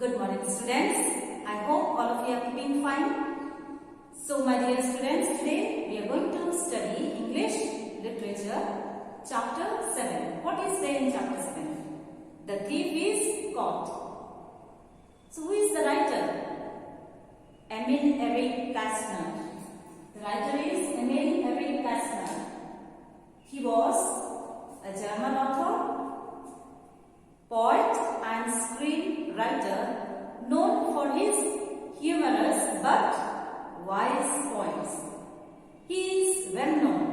Good morning, students. I hope all of you are keeping fine. So, my dear students, today we are going to study English Literature, Chapter 7. What is there in Chapter 7? The thief is caught. So, who is the writer? Emil Erich Kästner. The writer is Emil Erich Kästner. He was a German author, poet and screenwriter known for his humorous but wise poems. He is well known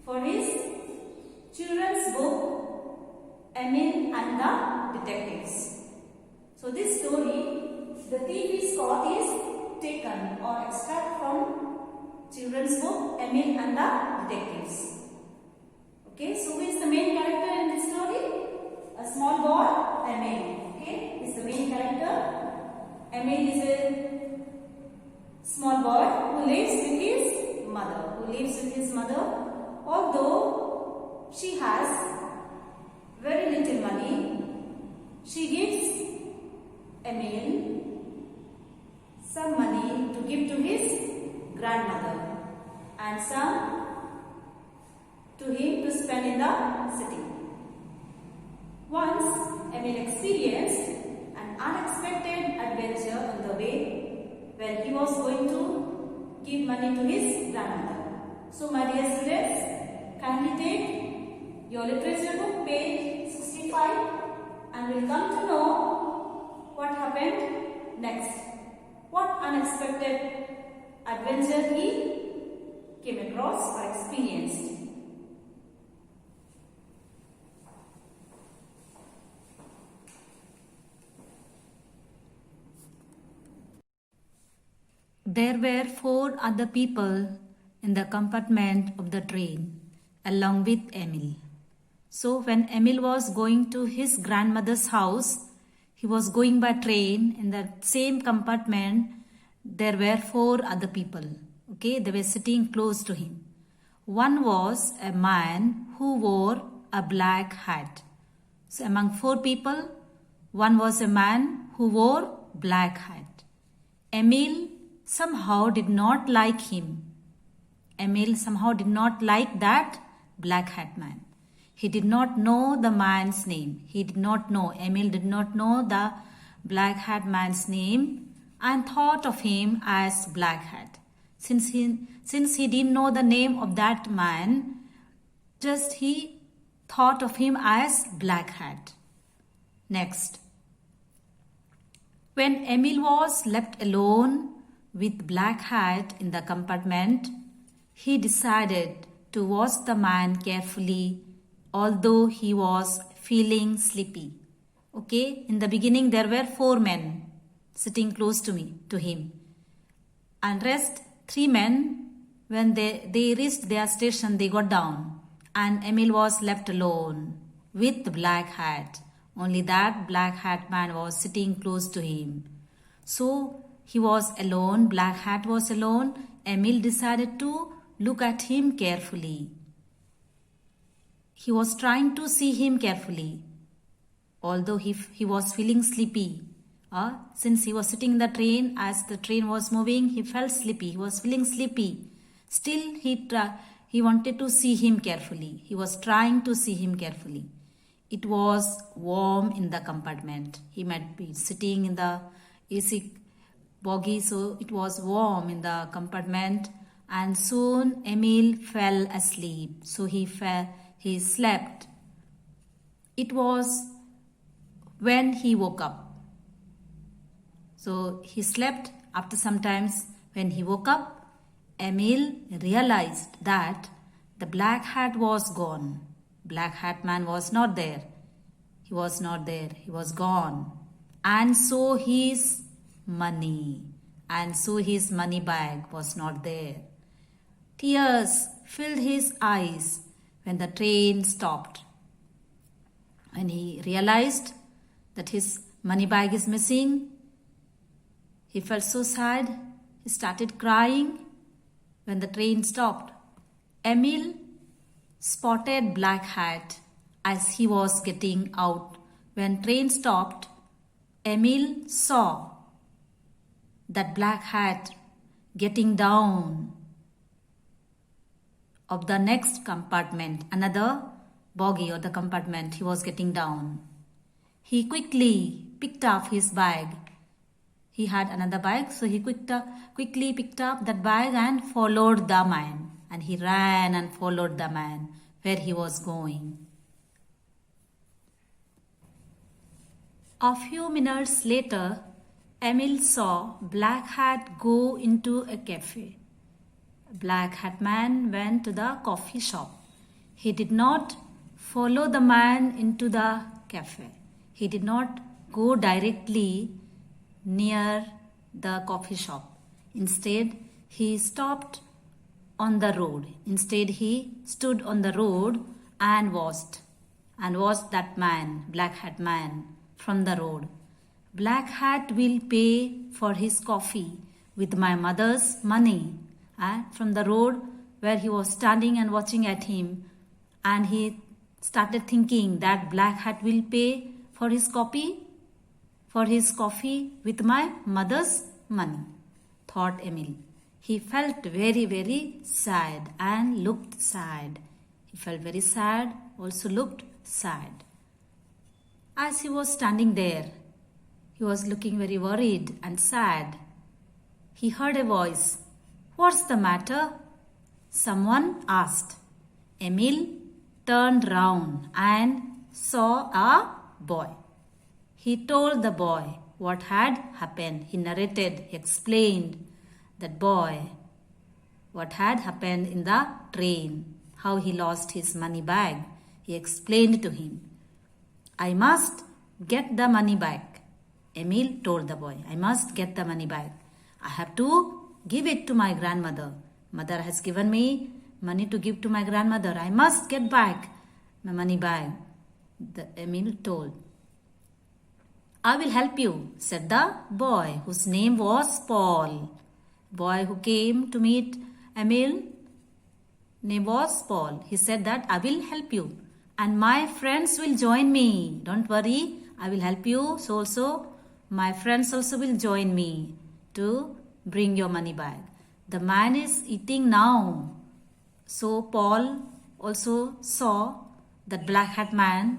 for his children's book Emil and the Detectives. So this story, The Thief is Caught, is taken or extract from children's book Emil and the Detectives. Okay, so who is the main character in this story? A small boy, Emil. Okay, is the main character. Emil is a small boy who lives with his mother. Although she has very little money, she gives Emil some money to give to his grandmother and some to him to spend in the city. Once, Emil experienced an unexpected adventure on the way when he was going to give money to his grandmother. So, my dear students, kindly take your literature book, page 65, and we'll come to know what happened next. What unexpected adventure he came across or experienced. There were 4 other people in the compartment of the train along with Emil. So when Emil was going to his grandmother's house, he was going by train. In the same compartment, there were 4 other people. Okay, they were sitting close to him. One was a man who wore a black hat. So among 4 people, one was a man who wore black hat. Emil somehow did not like him. Emil somehow did not like that black hat man. He did not know the man's name. Emil did not know the black hat man's name and thought of him as Black Hat. Since he didn't know the name of that man, just he thought of him as Black Hat. Next. When Emil was left alone with Black Hat in the compartment, he decided to watch the man carefully, although he was feeling sleepy. Okay, in the beginning there were 4 men sitting close to him. And rest 3 men, when they reached their station, they got down. And Emil was left alone with the Black Hat. Only that Black Hat man was sitting close to him. So he was alone, Black Hat was alone. Emil decided to look at him carefully. He was trying to see him carefully, although he was feeling sleepy. Since he was sitting in the train, as the train was moving, he felt sleepy. He was feeling sleepy. Still, he wanted to see him carefully. He was trying to see him carefully. It was warm in the compartment. He might be sitting in the AC bogie, so it was warm in the compartment. And soon Emil fell asleep. So he slept. It was when he woke up. So he slept. After some time, when he woke up, Emil realized that the Black Hat was gone. Black Hat man was not there. He was not there. He was gone. And so his money bag was not there. Tears filled his eyes when the train stopped. When he realized that his money bag is missing, he felt so sad. He started crying when the train stopped. Emil spotted Black Hat as he was getting out. When train stopped, Emil saw that black hat getting down of the next compartment, another bogie or the compartment. He was getting down. He quickly picked up his bag. He had another bag, so he quickly picked up that bag and followed the man. And he ran and followed the man where he was going. A few minutes later, Emil saw Black Hat go into a cafe. Black Hat man went to the coffee shop. He did not follow the man into the cafe. He did not go directly near the coffee shop. Instead, he stopped on the road. Instead, he stood on the road and watched that man, Black Hat man, from the road. Black Hat will pay for his coffee with my mother's money. And from the road where he was standing and watching at him, and he started thinking that Black Hat will pay for his coffee with my mother's money, thought Emil. He felt very, very sad and looked sad. He felt very sad, also looked sad. As he was standing there, he was looking very worried and sad. He heard a voice. "What's the matter?" someone asked. Emil turned round and saw a boy. He told the boy what had happened. He narrated, he explained that boy what had happened in the train, how he lost his money bag. He explained to him. "I must get the money back," Emil told the boy. "I must get the money back. I have to give it to my grandmother. Mother has given me money to give to my grandmother. I must get back my money bag," Emil told. "I will help you," said the boy, whose name was Paul. Boy who came to meet Emil, name was Paul. He said that, "I will help you and my friends will join me. Don't worry, I will help you. So also my friends also will join me to bring your money back. The man is eating now." So Paul also saw that Black Hat man.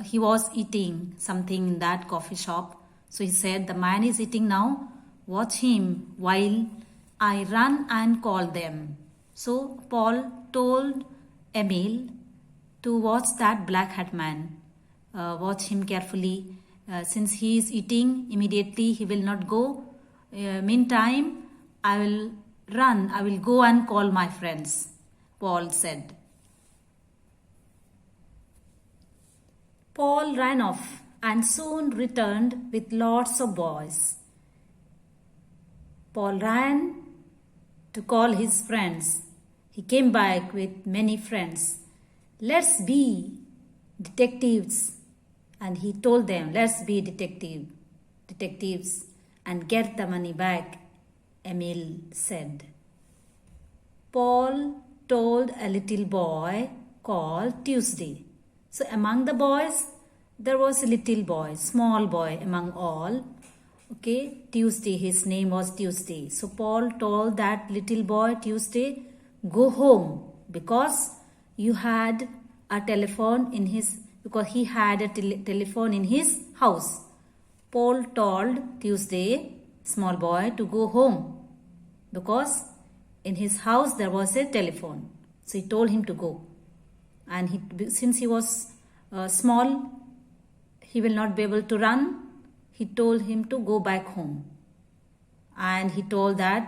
He was eating something in that coffee shop. So he said, "The man is eating now. Watch him while I run and call them." So Paul told Emil to watch that Black Hat man. Watch him carefully. Since he is eating, immediately he will not go. Meantime, I will go and call my friends, Paul said. Paul ran off and soon returned with lots of boys. Paul ran to call his friends. He came back with many friends. "Let's be detectives." And he told them, "Let's be detectives and get the money back," Emil said. Paul told a little boy called Tuesday. So among the boys, there was a little boy, small boy among all. Okay, Tuesday, his name was Tuesday. So Paul told that little boy, Tuesday, "Go home because you had a telephone in his, because he had a telephone in his house." Paul told Tuesday, small boy, to go home because in his house there was a telephone. So he told him to go. And since he was small, he will not be able to run. He told him to go back home. And he told that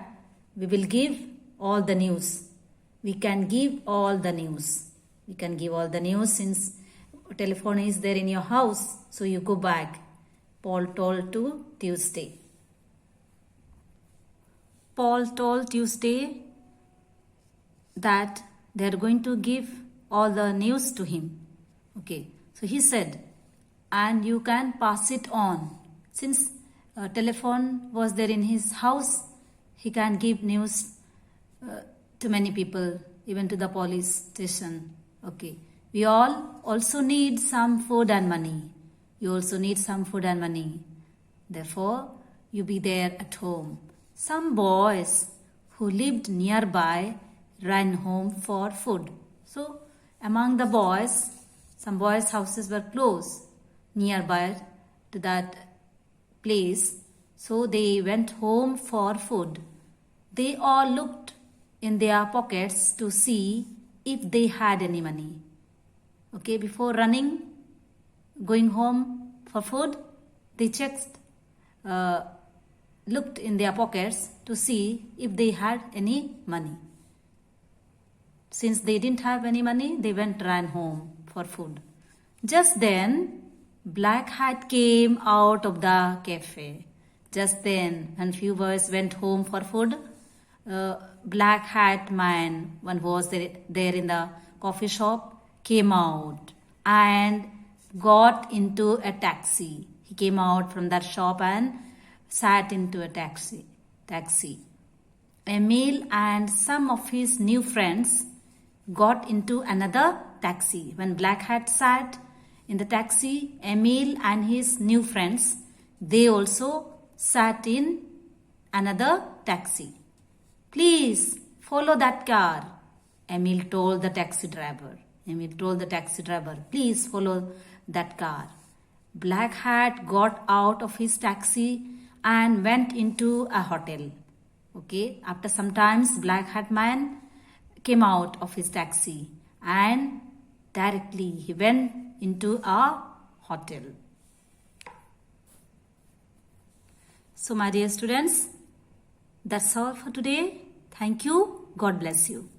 we will give all the news. We can give all the news. We can give all the news since telephone is there in your house. So you go back, Paul told to Tuesday. Paul told Tuesday that they are going to give all the news to him. Okay, so he said, "And you can pass it on." Since telephone was there in his house, he can give news to many people, even to the police station. Okay, we all also need some food and money. You also need some food and money. Therefore, you be there at home. Some boys who lived nearby ran home for food. So, among the boys, some boys' houses were close nearby to that place. So, they went home for food. They all looked in their pockets to see if they had any money. Okay, before going home for food, they looked in their pockets to see if they had any money. Since they didn't have any money, they ran home for food. Just then, Black Hat came out of the cafe. Just then, when few boys went home for food, Black Hat man, one who was there in the coffee shop, came out and got into a taxi. He came out from that shop and sat into a taxi. Emil and some of his new friends got into another taxi. When Black Hat sat in the taxi, Emil and his new friends, they also sat in another taxi. Please follow that car, Emil told the taxi driver. Please follow that car. Black Hat got out of his taxi and went into a hotel. Okay, after some times, Black Hat man came out of his taxi and directly he went into a hotel. So my dear students, that's all for today. Thank you. God bless you.